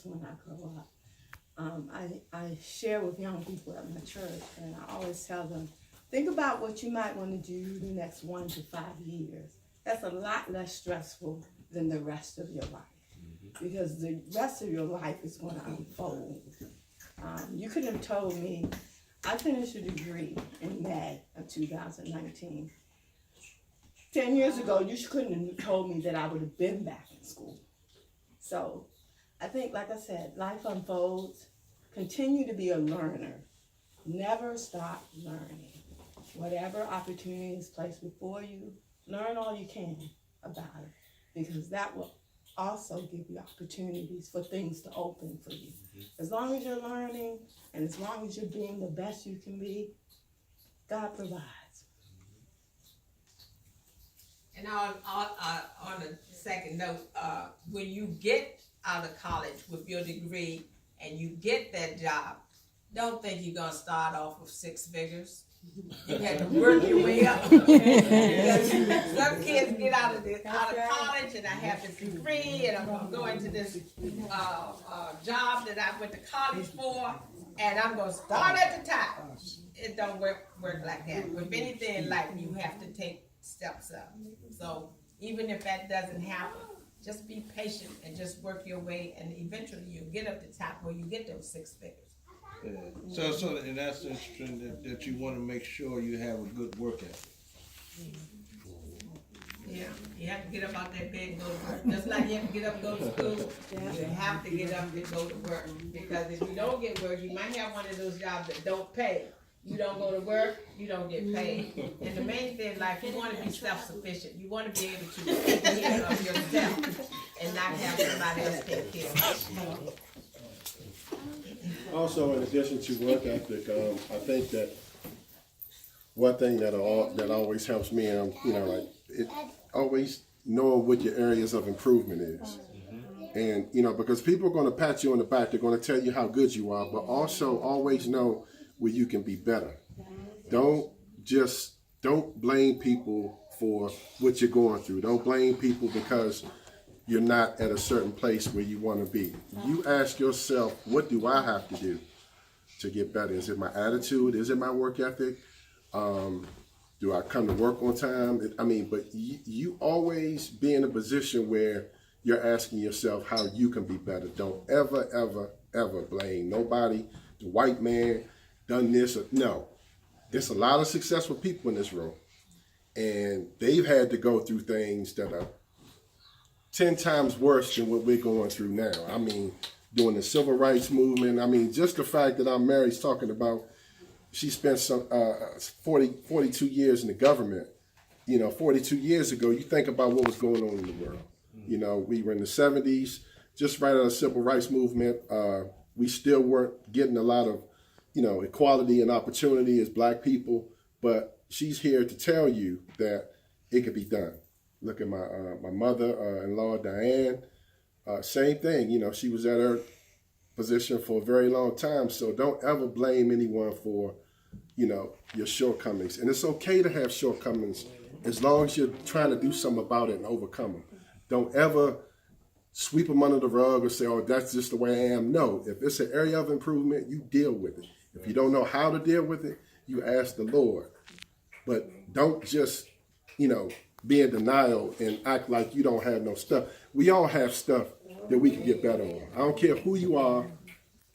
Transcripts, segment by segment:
when I grow up. I share with young people at my church, and I always tell them, think about what you might want to do the next 1 to 5 years. That's a lot less stressful than the rest of your life, because the rest of your life is going to unfold. You could have told me, I finished a degree in May of 2019. 10 years ago, you couldn't have told me that I would have been back in school. So I think, like I said, life unfolds. Continue to be a learner. Never stop learning. Whatever opportunity is placed before you, learn all you can about it, because that will also give you opportunities for things to open for you. As long as you're learning and as long as you're being the best you can be, God provides. And on a second note, when you get out of college with your degree and you get that job, don't think you're gonna start off with 6 figures. You had to work your way up. Because some kids get out of college, and I have this degree, and I'm gonna go into this job that I went to college for, and I'm gonna start at the top. It don't work like that. With anything in life, you have to take steps up. So even if that doesn't happen, just be patient and just work your way, and eventually you'll get up the top where you get those 6 figures. Yeah. So and that's interesting that you want to make sure you have a good work ethic. Yeah, you have to get up out that bed and go to work. Just like you have to get up and go to school, you have to get up and go to work. Because if you don't get work, you might have one of those jobs that don't pay. You don't go to work, you don't get paid. And the main thing, like, you want to be self-sufficient. You want to be able to take care of yourself and not have somebody else take care of you. Also, in addition to work ethic, I think that one thing that always helps me, like it always knowing what your areas of improvement is, and because people are going to pat you on the back, they're going to tell you how good you are, but also always know where you can be better. Don't blame people for what you're going through. Don't blame people because you're not at a certain place where you want to be. You ask yourself, what do I have to do to get better? Is it my attitude? Is it my work ethic? Do I come to work on time? But you always be in a position where you're asking yourself how you can be better. Don't ever, ever, ever blame nobody. The white man done this. No. There's a lot of successful people in this room, and they've had to go through things that are 10 times worse than what we're going through now. During the civil rights movement, just the fact that I'm married is talking about, she spent 42 years in the government. 42 years ago, you think about what was going on in the world. We were in the 70s, just right out of the civil rights movement. We still weren't getting a lot of, equality and opportunity as black people, but she's here to tell you that it could be done. Look at my mother-in-law, Diane, same thing. She was at her position for a very long time, so don't ever blame anyone for, your shortcomings. And it's okay to have shortcomings as long as you're trying to do something about it and overcome them. Don't ever sweep them under the rug or say, oh, that's just the way I am. No, if it's an area of improvement, you deal with it. If you don't know how to deal with it, you ask the Lord. But don't just, be in denial and act like you don't have no stuff. We all have stuff that we can get better on. I don't care who you are.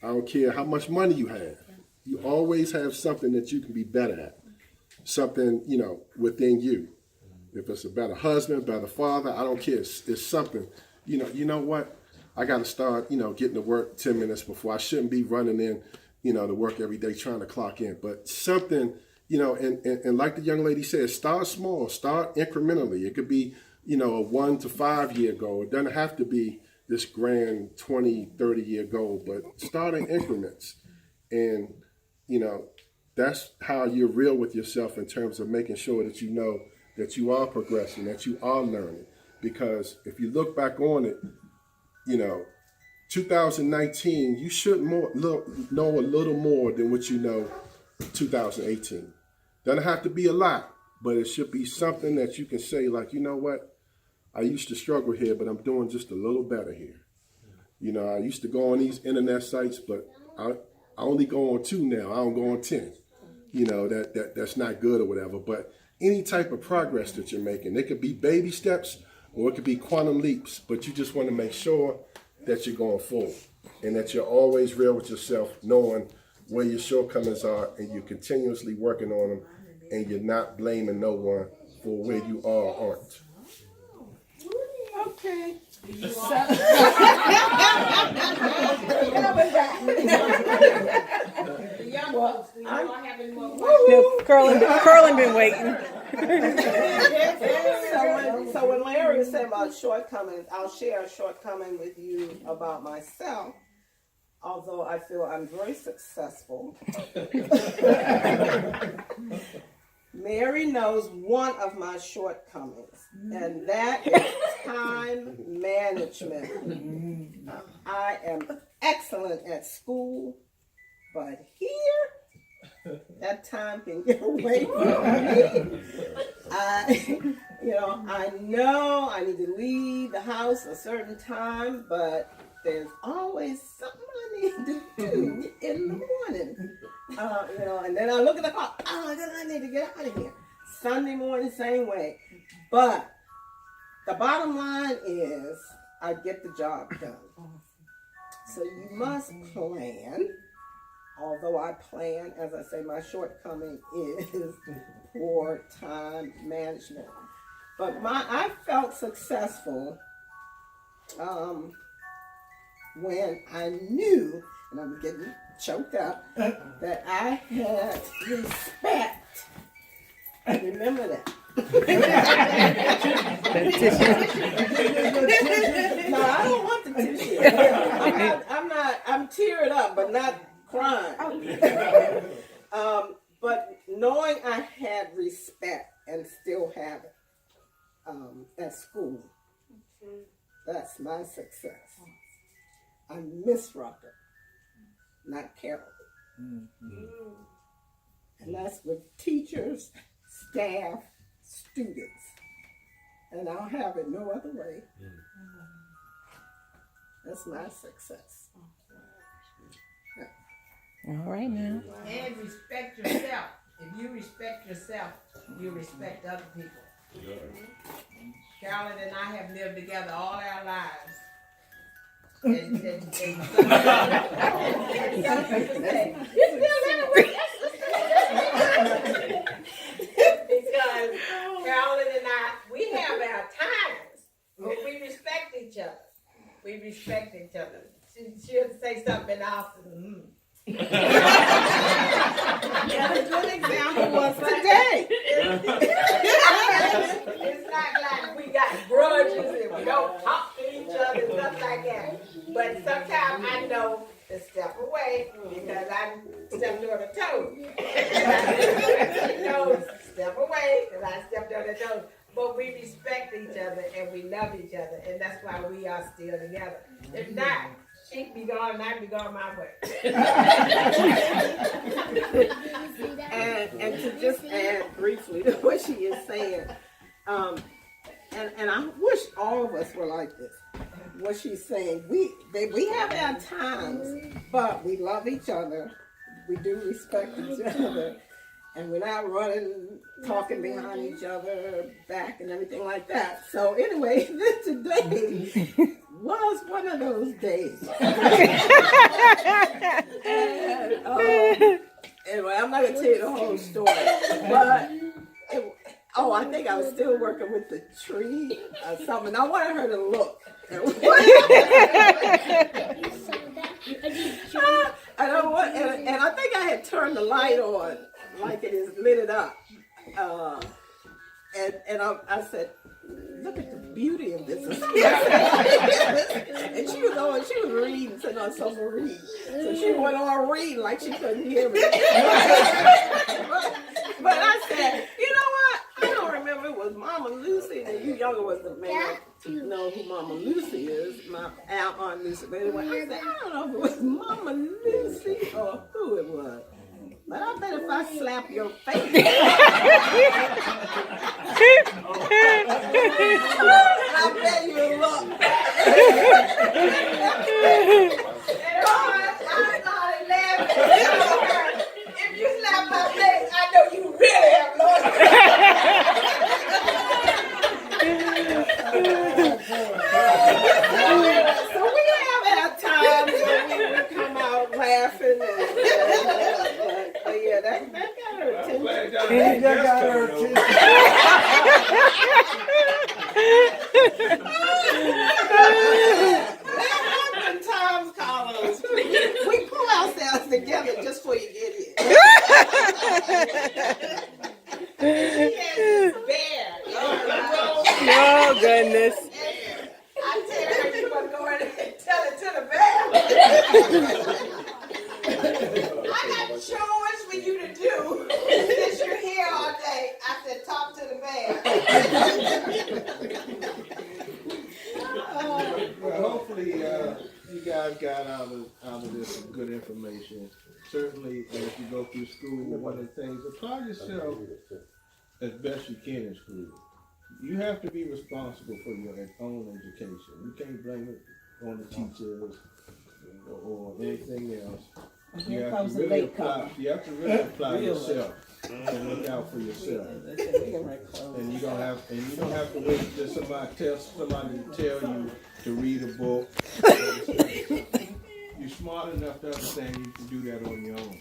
I don't care how much money you have. You always have something that you can be better at. Something, within you. If it's a better husband, better father, I don't care. It's something. You know what? I got to start, getting to work 10 minutes before. I shouldn't be running in, to work every day trying to clock in. But something, and like the young lady said, start small, start incrementally. It could be, a 1 to 5 year goal. It doesn't have to be this grand 20, 30 year goal, but start in increments. And, that's how you're real with yourself in terms of making sure that you know that you are progressing, that you are learning. Because if you look back on it, 2019, you should know a little more than what you know 2018. Doesn't have to be a lot, but it should be something that you can say, like, you know what? I used to struggle here, but I'm doing just a little better here. You know, I used to go on these internet sites, but I only go on 2 now. I don't go on 10. You know, that's not good or whatever. But any type of progress that you're making, it could be baby steps or it could be quantum leaps, but you just want to make sure that you're going forward and that you're always real with yourself, knowing where your shortcomings are, and you're continuously working on them, and you're not blaming no one for where you are or aren't. Okay. The young folks, do you all have any more questions? Curlin been waiting. So when Larry was saying about shortcomings, I'll share a shortcoming with you about myself. Although I feel I'm very successful. Mary knows one of my shortcomings, and that is time management. I am excellent at school, but here, that time can get away from me. I know I need to leave the house a certain time, but there's always something I need to do in the morning. And then I look at the clock. Oh my God, I need to get out of here. Sunday morning, same way. But the bottom line is I get the job done. So you must plan. Although I plan, as I say, my shortcoming is poor time management. But I felt successful when I knew, and I'm getting choked up, that I had respect. Remember that. No, I don't want the tissue. I'm teared up, but not crying. But knowing I had respect and still have it at school, that's my success. I miss Rucker, not Carol. Mm-hmm. And that's with teachers, staff, students. And I'll have it no other way. Mm-hmm. That's my success. All right now. And respect yourself. If you respect yourself, you respect other people. Yeah. Carolyn and I have lived together all our lives. And some people say, you still gotta because Carolyn and I, we have our times, but we respect each other. We respect each other. She'll say something and I'll say, And a good example was today. It's not like we got grudges and we don't talk to each other and stuff like that. But sometimes I know to step away because I stepped on a toe. She knows step away because I stepped on a toe. But we respect each other and we love each other, and that's why we are still together. If not, she'd be gone and I'd be gone my way. And to just add briefly to what she is saying, and I wish all of us were like this. What she's saying, we have our times, but we love each other. We do respect each other. And we're not running, talking behind each other, back and everything like that. So anyway, today was one of those days. And, anyway, I'm not going to tell you the whole story. But, I think I was still working with the tree or something. I wanted her to look. And I think I had turned the light on. Like it is lit it up. And I said, look at the beauty of this. And she was reading, sitting on sofa reading. So she went on reading like she couldn't hear me. But I said, you know what? I don't remember it was Mama Lucy, and you younger was the man to know who Mama Lucy is, my Aunt Lucy. But anyway, I said, I don't know if it was Mama Lucy or who it was. But I bet if I slap your face, I bet you'll look. I'm not laughing. If you slap my face, I know you really have lost it. So we have had times when we come out laughing but yeah, that got her attention. That got her attention. That happens times, Carlos. We pull ourselves together just before you get here. He has this bear. Oh, goodness. I tell her you want to go in and tell it to the bear. I got chores for you to do since you're here all day. I said, talk to the bear. Well, hopefully, you guys got out of this some good information. Certainly, if you go through school, one of the things, apply yourself as best you can in school. You have to be responsible for your own education. You can't blame it on the teachers or anything else. You have to really apply yourself and look out for yourself. And you don't have to wait till somebody to tell you to read a book. You're smart enough to understand you can do that on your own.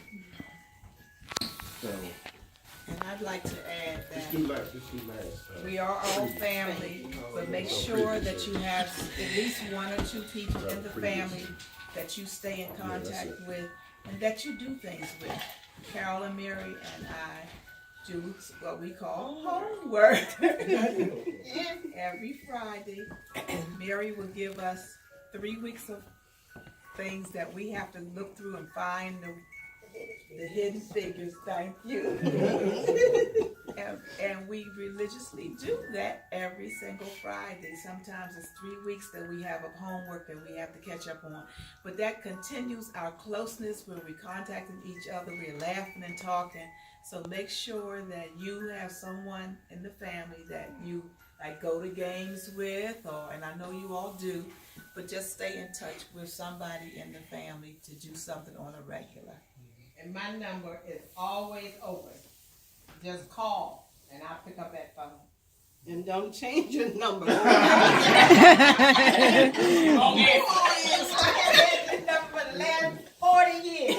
So. And I'd like to add that we are all family, but make sure that you have at least one or two people in the family that you stay in contact with and that you do things with. Carol and Mary and I do what we call homework. Every Friday, Mary will give us 3 weeks of things that we have to look through and find the hidden figures. Thank you. and we religiously do that every single Friday. Sometimes it's 3 weeks that we have of homework that we have to catch up on. But that continues our closeness when we're contacting each other, we're laughing and talking. So make sure that you have someone in the family that you like go to games with, and I know you all do, but just stay in touch with somebody in the family to do something on a regular. And my number is always open. Just call, and I'll pick up that phone. And don't change your number. I have had this number for the last 40 years.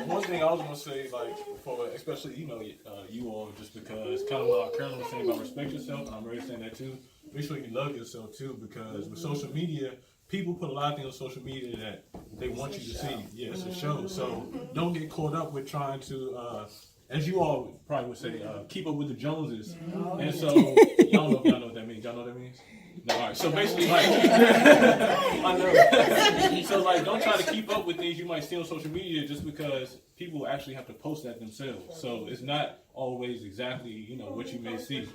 One thing I was gonna say, like, for especially you all, just because kind of what Carolyn was saying about respect yourself, and I'm already saying that too. Make sure you love yourself too, because with social media, people put a lot of things on social media that they want you to see. Yeah, it's a show. So don't get caught up with trying to, as you all probably would say, keep up with the Joneses. And so y'all know what that means. Y'all know what that means? No, all right. So basically, like, I know. So like, don't try to keep up with things you might see on social media just because people actually have to post that themselves. So it's not always exactly what you may see.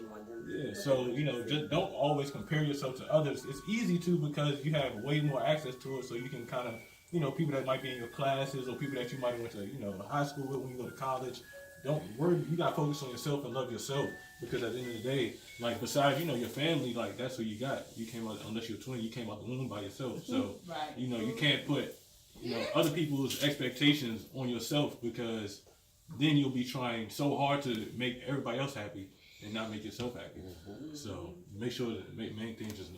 Yeah. So just don't always compare yourself to others. It's easy to because you have way more access to it, so you can kind of people that might be in your classes or people that you might have went to high school with when you go to college. Don't worry. You gotta focus on yourself and love yourself, because at the end of the day, like besides your family, like that's who you got. You came out, unless you're a twin, you came out the womb by yourself. So right. You can't put other people's expectations on yourself, because then you'll be trying so hard to make everybody else happy and not make yourself happy. So make sure that main thing is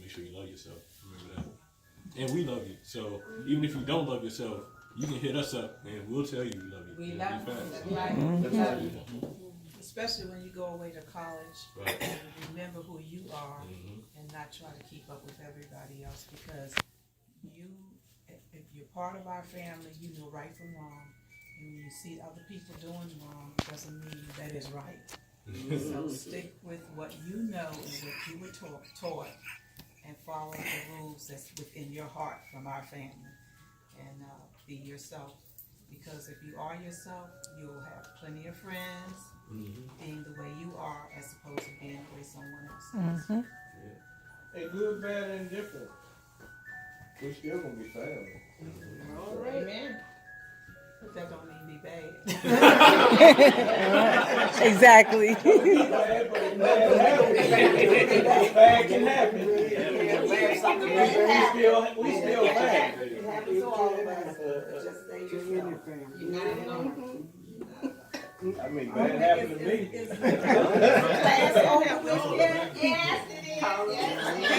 make sure you love yourself. Remember that. And we love you. So even if you don't love yourself, you can hit us up and we'll tell you we love you. We love you. That's right. Especially when you go away to college, and remember who you are and not try to keep up with everybody else, because if you're part of our family, you know right from wrong. And when you see other people doing wrong, it doesn't mean that is right. So stick with what you know and what you were taught, and follow the rules that's within your heart from our family, and be yourself, because if you are yourself, you'll have plenty of friends being the way you are as opposed to being the way someone else is. Hey, good, bad, and different. We're still gonna be family. All right. Amen. But that don't mean be bad. Exactly. Bad can happen. We still bad. It happens to all of us. Just stay yourself. You're not alone. I mean, bad happened to me. Class over with yet? Yes, it is. Yes.